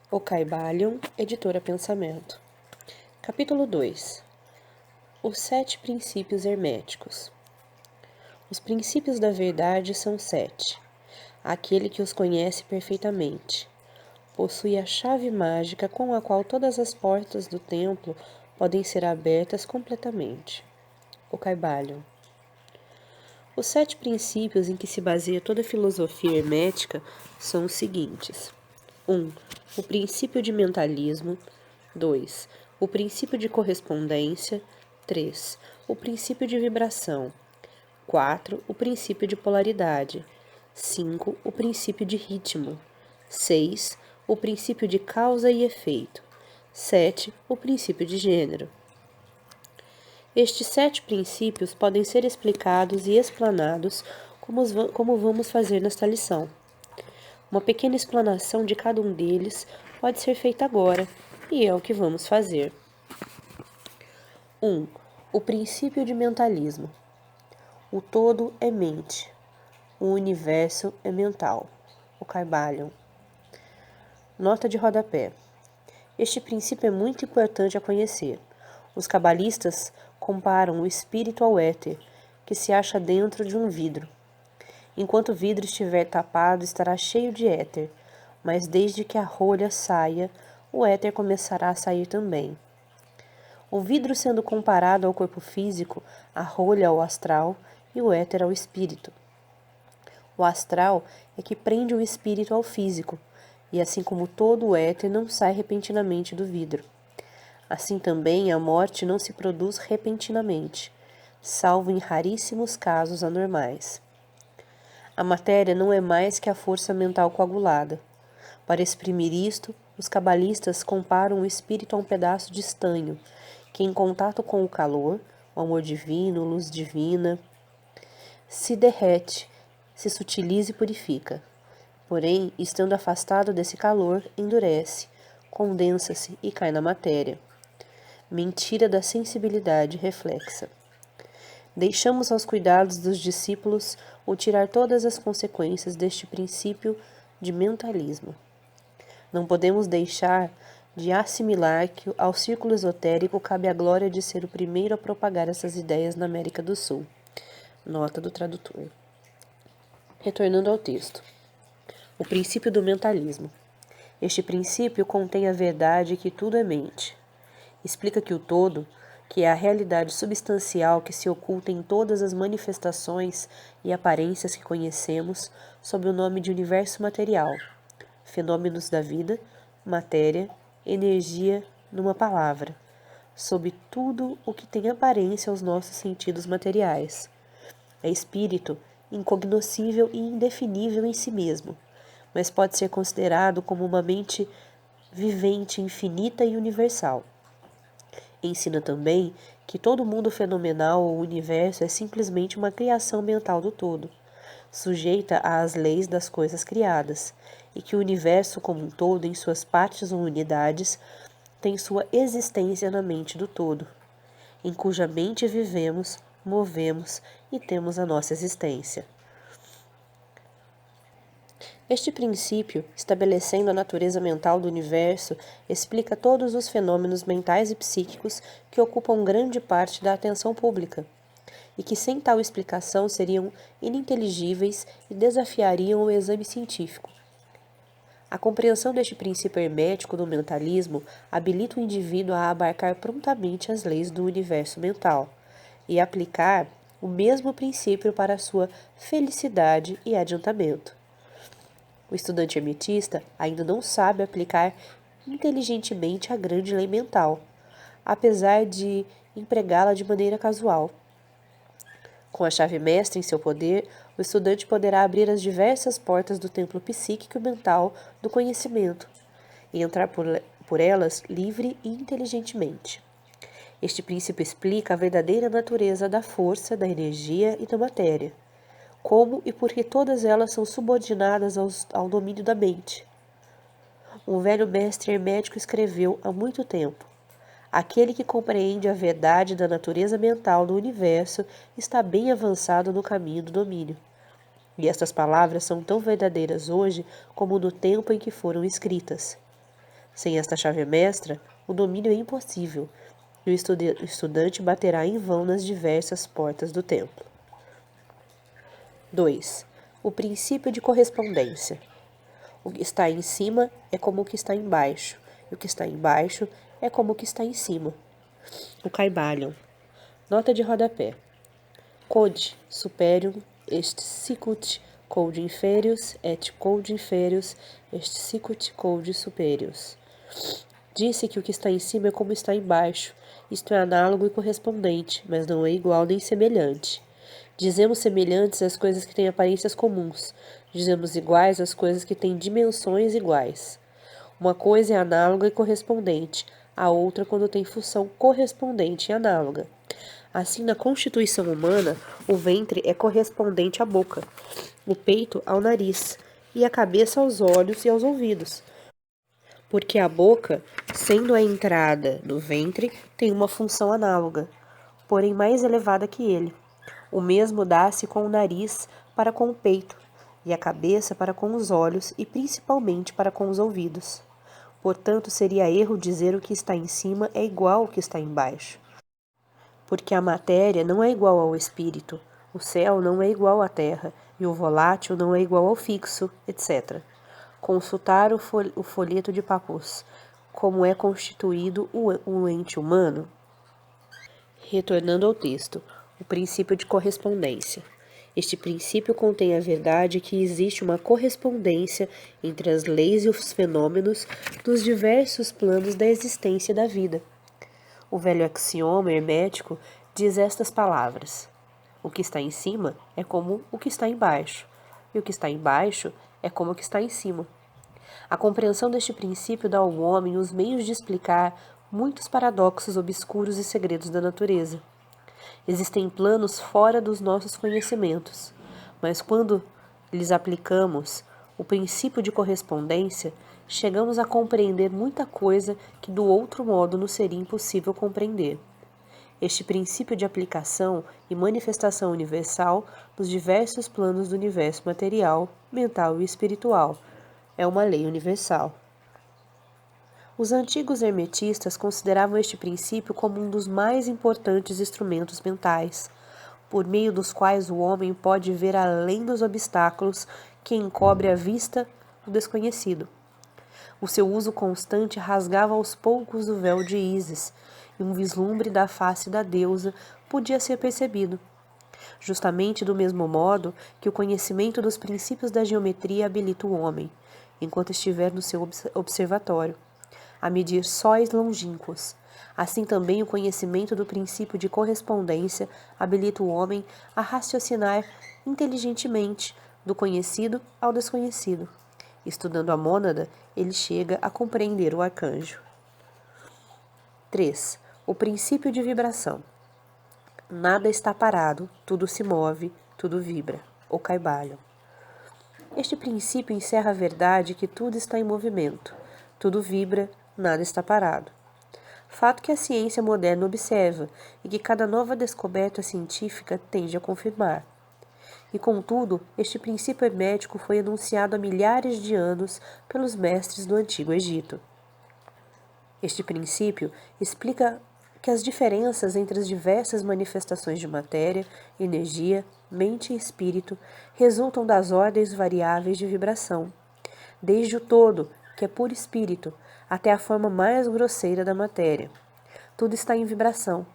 O Caibalion, Editora Pensamento. Capítulo 2. Os 7 princípios herméticos. Os princípios da verdade são 7. Aquele que os conhece perfeitamente possui a chave mágica com a qual todas as portas do templo podem ser abertas completamente. O Caibalion. Os 7 princípios em que se baseia toda a filosofia hermética são os seguintes: 1. O princípio de mentalismo. 2. O princípio de correspondência. 3. O princípio de vibração. 4. O princípio de polaridade. 5. O princípio de ritmo. 6. O princípio de causa e efeito. 7. O princípio de gênero. Estes 7 princípios podem ser explicados e explanados como vamos fazer nesta lição. Uma pequena explanação de cada um deles pode ser feita agora, e é o que vamos fazer. 1. O princípio de mentalismo. O todo é mente. O universo é mental. O Caibalion. Nota de rodapé. Este princípio é muito importante a conhecer. Os cabalistas comparam o espírito ao éter, que se acha dentro de um vidro. Enquanto o vidro estiver tapado, estará cheio de éter, mas desde que a rolha saia, o éter começará a sair também. O vidro sendo comparado ao corpo físico, a rolha ao astral e o éter ao espírito. O astral é que prende o espírito ao físico, e assim como todo o éter não sai repentinamente do vidro. Assim também a morte não se produz repentinamente, salvo em raríssimos casos anormais. A matéria não é mais que a força mental coagulada. Para exprimir isto, os cabalistas comparam o espírito a um pedaço de estanho, que em contato com o calor, o amor divino, luz divina, se derrete, se sutiliza e purifica. Porém, estando afastado desse calor, endurece, condensa-se e cai na matéria. Mentira da sensibilidade reflexa. Deixamos aos cuidados dos discípulos o tirar todas as consequências deste princípio de mentalismo. Não podemos deixar de assimilar que ao círculo esotérico cabe a glória de ser o primeiro a propagar essas ideias na América do Sul. Nota do tradutor. Retornando ao texto. O princípio do mentalismo. Este princípio contém a verdade que tudo é mente. Explica que o todo, que é a realidade substancial que se oculta em todas as manifestações e aparências que conhecemos sob o nome de universo material, fenômenos da vida, matéria, energia, numa palavra, sob tudo o que tem aparência aos nossos sentidos materiais. É espírito, incognoscível e indefinível em si mesmo, mas pode ser considerado como uma mente vivente, infinita e universal. Ensina também que todo mundo fenomenal ou universo é simplesmente uma criação mental do todo, sujeita às leis das coisas criadas, e que o universo como um todo, em suas partes ou unidades, tem sua existência na mente do todo, em cuja mente vivemos, movemos e temos a nossa existência. Este princípio, estabelecendo a natureza mental do universo, explica todos os fenômenos mentais e psíquicos que ocupam grande parte da atenção pública, e que sem tal explicação seriam ininteligíveis e desafiariam o exame científico. A compreensão deste princípio hermético do mentalismo habilita o indivíduo a abarcar prontamente as leis do universo mental e aplicar o mesmo princípio para a sua felicidade e adiantamento. O estudante hermetista ainda não sabe aplicar inteligentemente a grande lei mental, apesar de empregá-la de maneira casual. Com a chave mestra em seu poder, o estudante poderá abrir as diversas portas do templo psíquico e mental do conhecimento e entrar por elas livre e inteligentemente. Este princípio explica a verdadeira natureza da força, da energia e da matéria, como e por que todas elas são subordinadas ao domínio da mente. Um velho mestre hermético escreveu há muito tempo: aquele que compreende a verdade da natureza mental do universo está bem avançado no caminho do domínio. E estas palavras são tão verdadeiras hoje como no tempo em que foram escritas. Sem esta chave mestra, o domínio é impossível, e o estudante baterá em vão nas diversas portas do templo. 2. O princípio de correspondência. O que está em cima é como o que está embaixo, e o que está embaixo é como o que está em cima. O Kybalion. Nota de rodapé. Code superior est sicut code inferius et code inferius est sicut code superius. Disse que o que está em cima é como está embaixo. Isto é análogo e correspondente, mas não é igual nem semelhante. Dizemos semelhantes às coisas que têm aparências comuns. Dizemos iguais às coisas que têm dimensões iguais. Uma coisa é análoga e correspondente, a outra quando tem função correspondente e análoga. Assim, na constituição humana, o ventre é correspondente à boca, o peito ao nariz e a cabeça aos olhos e aos ouvidos. Porque a boca, sendo a entrada do ventre, tem uma função análoga, porém mais elevada que ele. O mesmo dá-se com o nariz para com o peito, e a cabeça para com os olhos e principalmente para com os ouvidos. Portanto, seria erro dizer o que está em cima é igual ao que está embaixo. Porque a matéria não é igual ao espírito, o céu não é igual à terra, e o volátil não é igual ao fixo, etc. Consultar o folheto de Pappus. Como é constituído o ente humano? Retornando ao texto, o princípio de correspondência. Este princípio contém a verdade que existe uma correspondência entre as leis e os fenômenos dos diversos planos da existência e da vida. O velho axioma hermético diz estas palavras: o que está em cima é como o que está embaixo, e o que está embaixo é como o que está em cima. A compreensão deste princípio dá ao homem os meios de explicar muitos paradoxos obscuros e segredos da natureza. Existem planos fora dos nossos conhecimentos, mas quando lhes aplicamos o princípio de correspondência, chegamos a compreender muita coisa que do outro modo nos seria impossível compreender. Este princípio de aplicação e manifestação universal nos diversos planos do universo material, mental e espiritual é uma lei universal. Os antigos hermetistas consideravam este princípio como um dos mais importantes instrumentos mentais, por meio dos quais o homem pode ver além dos obstáculos que encobre a vista do desconhecido. O seu uso constante rasgava aos poucos o véu de Ísis, e um vislumbre da face da deusa podia ser percebido. Justamente do mesmo modo que o conhecimento dos princípios da geometria habilita o homem, enquanto estiver no seu observatório, a medir sóis longínquos. Assim também o conhecimento do princípio de correspondência habilita o homem a raciocinar inteligentemente do conhecido ao desconhecido. Estudando a mônada, ele chega a compreender o arcanjo. 3. O princípio de vibração. Nada está parado, tudo se move, tudo vibra. O Kybalion. Este princípio encerra a verdade que tudo está em movimento, tudo vibra, nada está parado. Fato que a ciência moderna observa e que cada nova descoberta científica tende a confirmar. E, contudo, este princípio hermético foi enunciado há milhares de anos pelos mestres do Antigo Egito. Este princípio explica que as diferenças entre as diversas manifestações de matéria, energia, mente e espírito resultam das ordens variáveis de vibração, desde o todo, que é puro espírito, até a forma mais grosseira da matéria. Tudo está em vibração.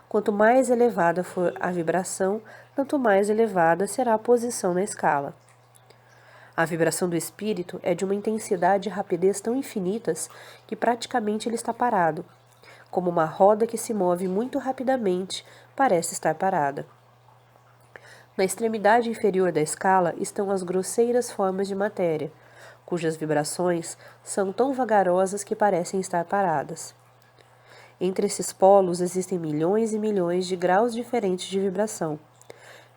Quanto mais elevada for a vibração, tanto mais elevada será a posição na escala. A vibração do espírito é de uma intensidade e rapidez tão infinitas que praticamente ele está parado, como uma roda que se move muito rapidamente parece estar parada. Na extremidade inferior da escala estão as grosseiras formas de matéria, cujas vibrações são tão vagarosas que parecem estar paradas. Entre esses polos existem milhões e milhões de graus diferentes de vibração,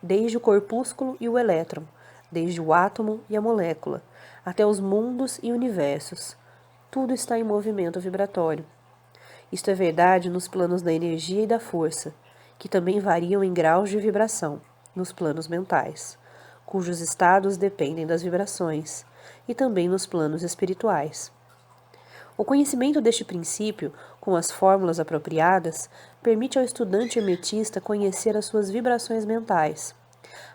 desde o corpúsculo e o elétron, desde o átomo e a molécula, até os mundos e universos. Tudo está em movimento vibratório. Isto é verdade nos planos da energia e da força, que também variam em graus de vibração, nos planos mentais, cujos estados dependem das vibrações, e também nos planos espirituais. O conhecimento deste princípio, com as fórmulas apropriadas, permite ao estudante hermetista conhecer as suas vibrações mentais,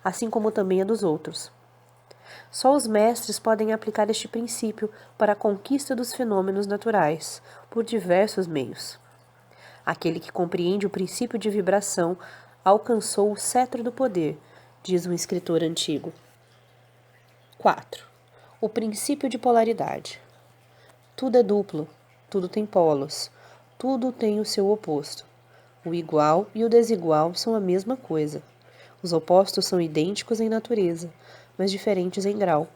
assim como também a dos outros. Só os mestres podem aplicar este princípio para a conquista dos fenômenos naturais, por diversos meios. Aquele que compreende o princípio de vibração alcançou o cetro do poder, diz um escritor antigo. 4. O princípio de polaridade. Tudo é duplo, tudo tem polos, tudo tem o seu oposto. O igual e o desigual são a mesma coisa. Os opostos são idênticos em natureza, mas diferentes em grau.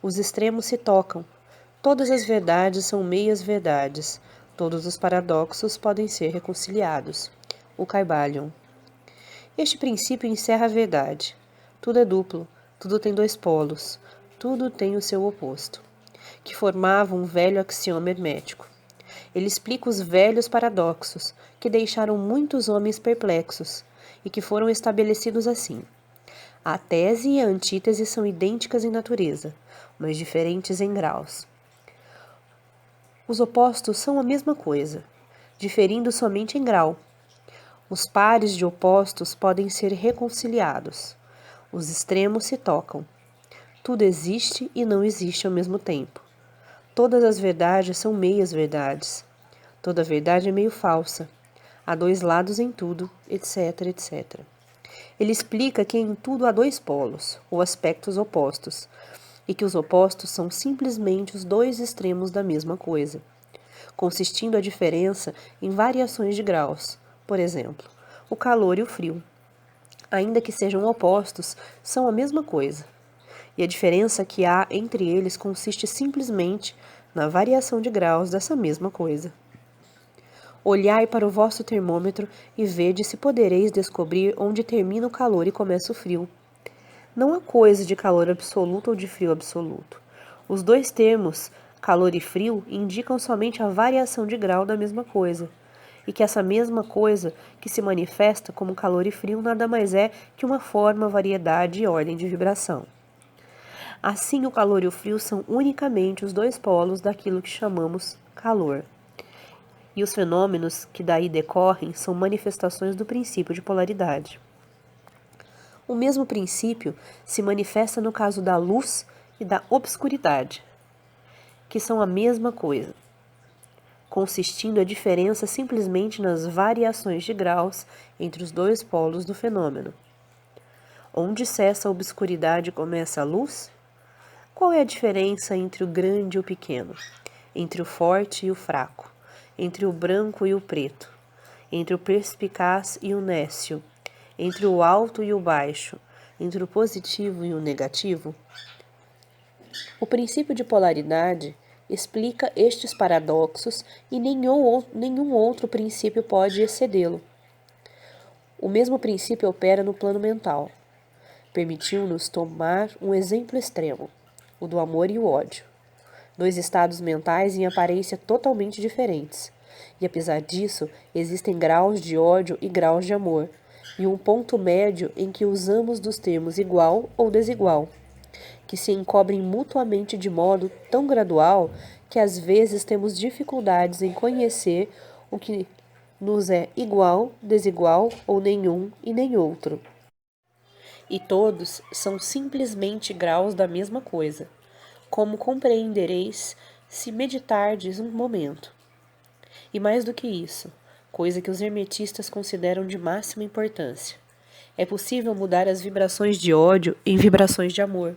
Os extremos se tocam. Todas as verdades são meias-verdades. Todos os paradoxos podem ser reconciliados. O Kybalion. Este princípio encerra a verdade. Tudo é duplo, tudo tem dois polos, tudo tem o seu oposto, que formava um velho axioma hermético. Ele explica os velhos paradoxos, que deixaram muitos homens perplexos, e que foram estabelecidos assim. A tese e a antítese são idênticas em natureza, mas diferentes em graus. Os opostos são a mesma coisa, diferindo somente em grau. Os pares de opostos podem ser reconciliados. Os extremos se tocam. Tudo existe e não existe ao mesmo tempo. Todas as verdades são meias-verdades. Toda verdade é meio falsa. Há dois lados em tudo, etc, etc. Ele explica que em tudo há dois polos, ou aspectos opostos, e que os opostos são simplesmente os dois extremos da mesma coisa, consistindo a diferença em variações de graus. Por exemplo, o calor e o frio. Ainda que sejam opostos, são a mesma coisa. E a diferença que há entre eles consiste simplesmente na variação de graus dessa mesma coisa. Olhai para o vosso termômetro e vede se podereis descobrir onde termina o calor e começa o frio. Não há coisa de calor absoluto ou de frio absoluto. Os dois termos, calor e frio, indicam somente a variação de grau da mesma coisa, e que essa mesma coisa que se manifesta como calor e frio nada mais é que uma forma, variedade e ordem de vibração. Assim, o calor e o frio são unicamente os dois polos daquilo que chamamos calor. E os fenômenos que daí decorrem são manifestações do princípio de polaridade. O mesmo princípio se manifesta no caso da luz e da obscuridade, que são a mesma coisa, consistindo a diferença simplesmente nas variações de graus entre os dois polos do fenômeno. Onde cessa a obscuridade e começa a luz? Qual é a diferença entre o grande e o pequeno, entre o forte e o fraco, entre o branco e o preto, entre o perspicaz e o nécio, entre o alto e o baixo, entre o positivo e o negativo? O princípio de polaridade explica estes paradoxos e nenhum outro princípio pode excedê-lo. O mesmo princípio opera no plano mental. Permitiu-nos tomar um exemplo extremo, o do amor e o ódio. Dois estados mentais em aparência totalmente diferentes. E apesar disso, existem graus de ódio e graus de amor, e um ponto médio em que usamos dos termos igual ou desigual, que se encobrem mutuamente de modo tão gradual que às vezes temos dificuldades em conhecer o que nos é igual, desigual ou nenhum e nem outro. E todos são simplesmente graus da mesma coisa, como compreendereis se meditardes um momento. E mais do que isso, coisa que os hermetistas consideram de máxima importância, é possível mudar as vibrações de ódio em vibrações de amor,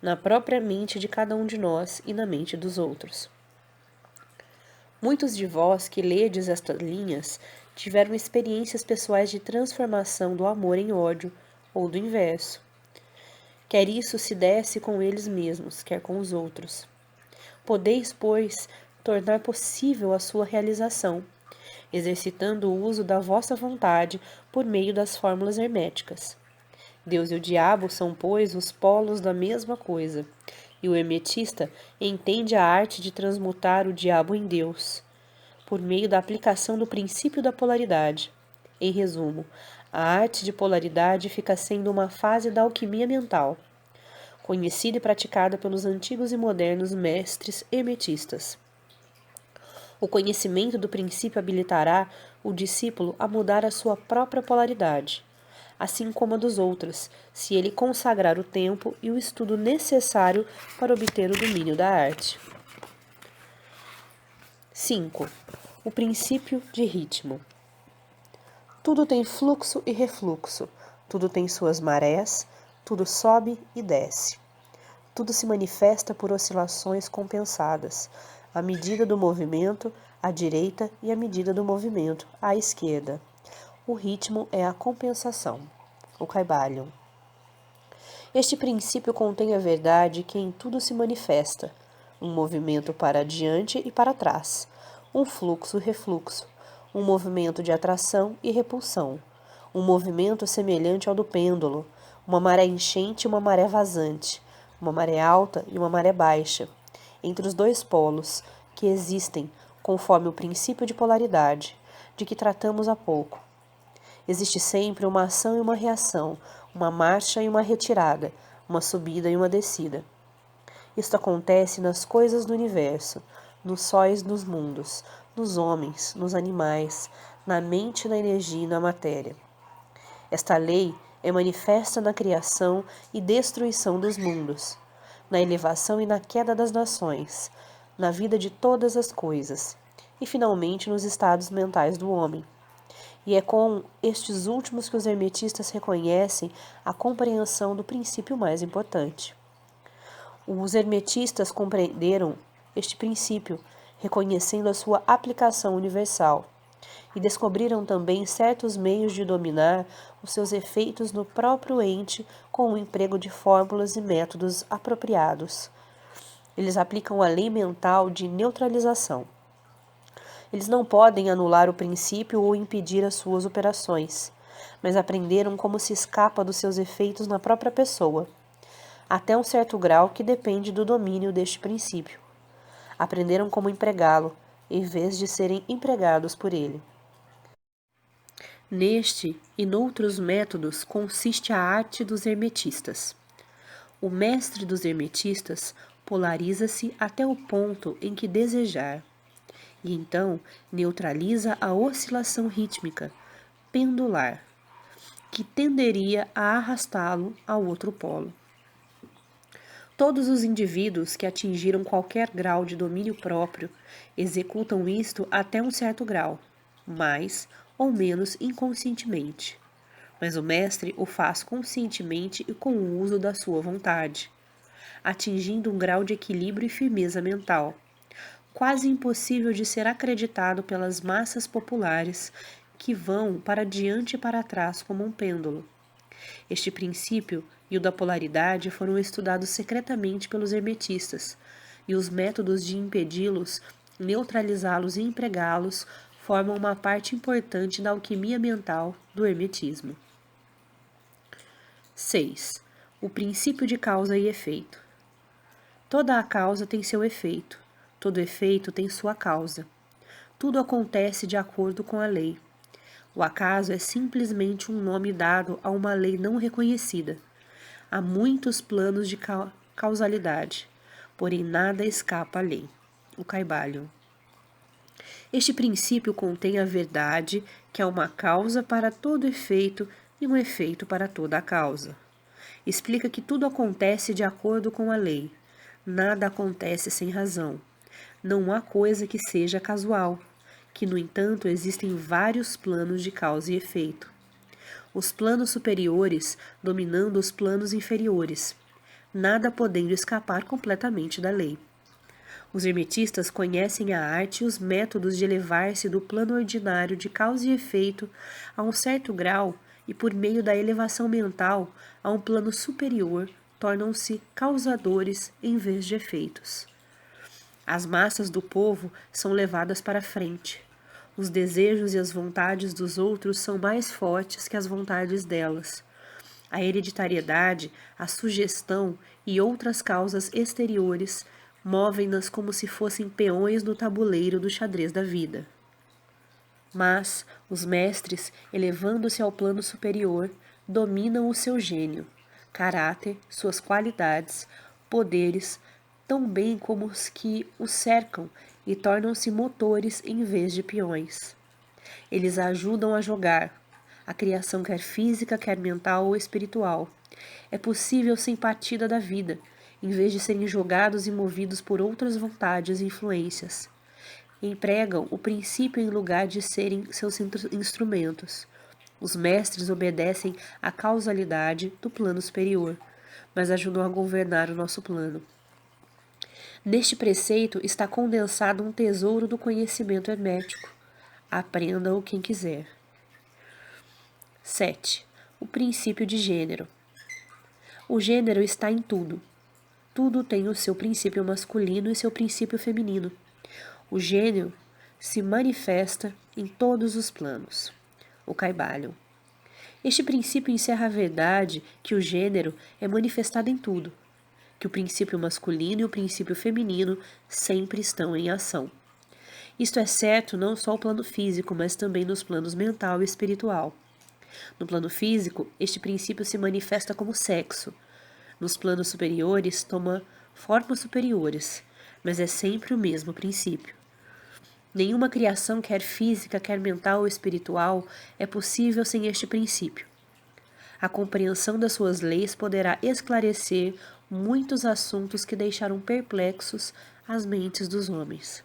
na própria mente de cada um de nós e na mente dos outros. Muitos de vós que ledes estas linhas tiveram experiências pessoais de transformação do amor em ódio, ou do inverso. Quer isso se desse com eles mesmos, quer com os outros. Podeis, pois, tornar possível a sua realização, exercitando o uso da vossa vontade por meio das fórmulas herméticas. Deus e o diabo são, pois, os polos da mesma coisa, e o hermetista entende a arte de transmutar o diabo em Deus, por meio da aplicação do princípio da polaridade. Em resumo, a arte de polaridade fica sendo uma fase da alquimia mental, conhecida e praticada pelos antigos e modernos mestres hermetistas. O conhecimento do princípio habilitará o discípulo a mudar a sua própria polaridade, assim como a dos outros, se ele consagrar o tempo e o estudo necessário para obter o domínio da arte. 5. O princípio de ritmo. Tudo tem fluxo e refluxo, tudo tem suas marés, tudo sobe e desce. Tudo se manifesta por oscilações compensadas, à medida do movimento à direita e à medida do movimento à esquerda. O ritmo é a compensação. O Kybalion. Este princípio contém a verdade que em tudo se manifesta, um movimento para adiante e para trás, um fluxo e refluxo, um movimento de atração e repulsão, um movimento semelhante ao do pêndulo, uma maré enchente e uma maré vazante, uma maré alta e uma maré baixa, entre os dois polos, que existem conforme o princípio de polaridade, de que tratamos há pouco. Existe sempre uma ação e uma reação, uma marcha e uma retirada, uma subida e uma descida. Isto acontece nas coisas do universo, nos sóis dos mundos, nos homens, nos animais, na mente, na energia e na matéria. Esta lei é manifesta na criação e destruição dos mundos, na elevação e na queda das nações, na vida de todas as coisas, e finalmente nos estados mentais do homem. E é com estes últimos que os hermetistas reconhecem a compreensão do princípio mais importante. Os hermetistas compreenderam este princípio, reconhecendo a sua aplicação universal, e descobriram também certos meios de dominar os seus efeitos no próprio ente com o emprego de fórmulas e métodos apropriados. Eles aplicam a lei mental de neutralização. Eles não podem anular o princípio ou impedir as suas operações, mas aprenderam como se escapa dos seus efeitos na própria pessoa, até um certo grau que depende do domínio deste princípio. Aprenderam como empregá-lo, em vez de serem empregados por ele. Neste e noutros métodos consiste a arte dos hermetistas. O mestre dos hermetistas polariza-se até o ponto em que desejar, e então neutraliza a oscilação rítmica, pendular, que tenderia a arrastá-lo ao outro polo. Todos os indivíduos que atingiram qualquer grau de domínio próprio executam isto até um certo grau, mais ou menos inconscientemente. Mas o mestre o faz conscientemente e com o uso da sua vontade, atingindo um grau de equilíbrio e firmeza mental, quase impossível de ser acreditado pelas massas populares que vão para diante e para trás como um pêndulo. Este princípio e o da polaridade foram estudados secretamente pelos hermetistas, e os métodos de impedi-los, neutralizá-los e empregá-los formam uma parte importante da alquimia mental do hermetismo. 6. O princípio de causa e efeito. Toda a causa tem seu efeito, todo efeito tem sua causa. Tudo acontece de acordo com a lei. O acaso é simplesmente um nome dado a uma lei não reconhecida. Há muitos planos de causalidade, porém nada escapa à lei. O Kybalion. Este princípio contém a verdade que há uma causa para todo efeito e um efeito para toda a causa. Explica que tudo acontece de acordo com a lei. Nada acontece sem razão. Não há coisa que seja casual, que, no entanto, existem vários planos de causa e efeito. Os planos superiores dominando os planos inferiores, nada podendo escapar completamente da lei. Os hermetistas conhecem a arte e os métodos de elevar-se do plano ordinário de causa e efeito a um certo grau e, por meio da elevação mental, a um plano superior, tornam-se causadores em vez de efeitos. As massas do povo são levadas para frente. Os desejos e as vontades dos outros são mais fortes que as vontades delas. A hereditariedade, a sugestão e outras causas exteriores movem-nas como se fossem peões no tabuleiro do xadrez da vida. Mas os mestres, elevando-se ao plano superior, dominam o seu gênio, caráter, suas qualidades, poderes, tão bem como os que o cercam, e tornam-se motores em vez de peões. Eles ajudam a jogar, a criação quer física, quer mental ou espiritual. É possível sem partida da vida, em vez de serem jogados e movidos por outras vontades e influências. Empregam o princípio em lugar de serem seus instrumentos. Os mestres obedecem à causalidade do plano superior, mas ajudam a governar o nosso plano. Neste preceito está condensado um tesouro do conhecimento hermético. Aprenda-o quem quiser. 7. O princípio de gênero. O gênero está em tudo. Tudo tem o seu princípio masculino e seu princípio feminino. O gênero se manifesta em todos os planos. O Kybalion. Este princípio encerra a verdade que o gênero é manifestado em tudo, que o princípio masculino e o princípio feminino sempre estão em ação. Isto é certo não só no plano físico, mas também nos planos mental e espiritual. No plano físico, este princípio se manifesta como sexo. Nos planos superiores, toma formas superiores, mas é sempre o mesmo princípio. Nenhuma criação, quer física, quer mental ou espiritual, é possível sem este princípio. A compreensão das suas leis poderá esclarecer muitos assuntos que deixaram perplexos as mentes dos homens.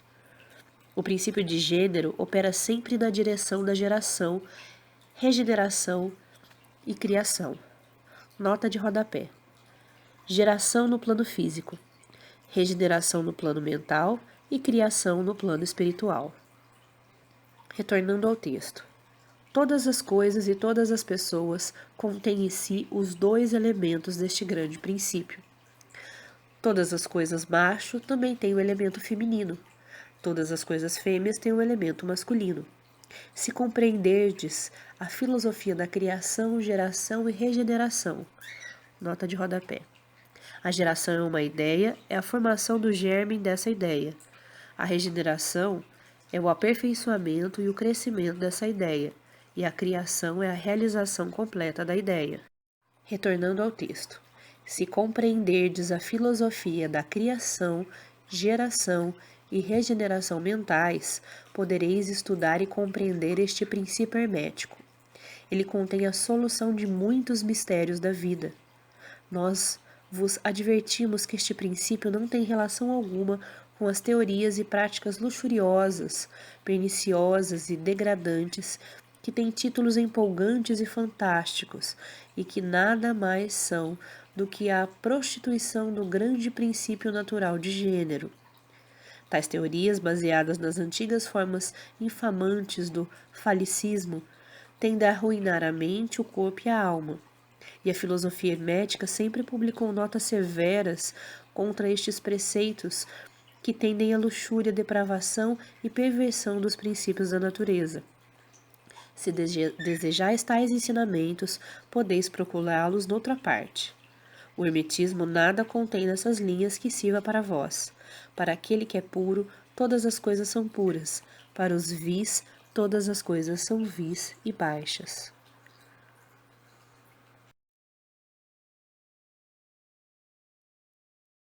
O princípio de gênero opera sempre na direção da geração, regeneração e criação. Nota de rodapé. Geração no plano físico, regeneração no plano mental e criação no plano espiritual. Retornando ao texto. Todas as coisas e todas as pessoas contêm em si os dois elementos deste grande princípio. Todas as coisas macho também têm o elemento feminino. Todas as coisas fêmeas têm o elemento masculino. Se compreenderdes a filosofia da criação, geração e regeneração. Nota de rodapé. A geração é uma ideia, é a formação do germe dessa ideia. A regeneração é o aperfeiçoamento e o crescimento dessa ideia, e a criação é a realização completa da ideia. Retornando ao texto. Se compreenderdes a filosofia da criação, geração e regeneração mentais, podereis estudar e compreender este princípio hermético. Ele contém a solução de muitos mistérios da vida. Nós vos advertimos que este princípio não tem relação alguma com as teorias e práticas luxuriosas, perniciosas e degradantes que têm títulos empolgantes e fantásticos e que nada mais são do que a prostituição do grande princípio natural de gênero. Tais teorias, baseadas nas antigas formas infamantes do falicismo, tendem a arruinar a mente, o corpo e a alma. E a filosofia hermética sempre publicou notas severas contra estes preceitos que tendem à luxúria, depravação e perversão dos princípios da natureza. Se desejais tais ensinamentos, podeis procurá-los noutra parte. O hermetismo nada contém nessas linhas que sirva para vós. Para aquele que é puro, todas as coisas são puras. Para os vis, todas as coisas são vis e baixas.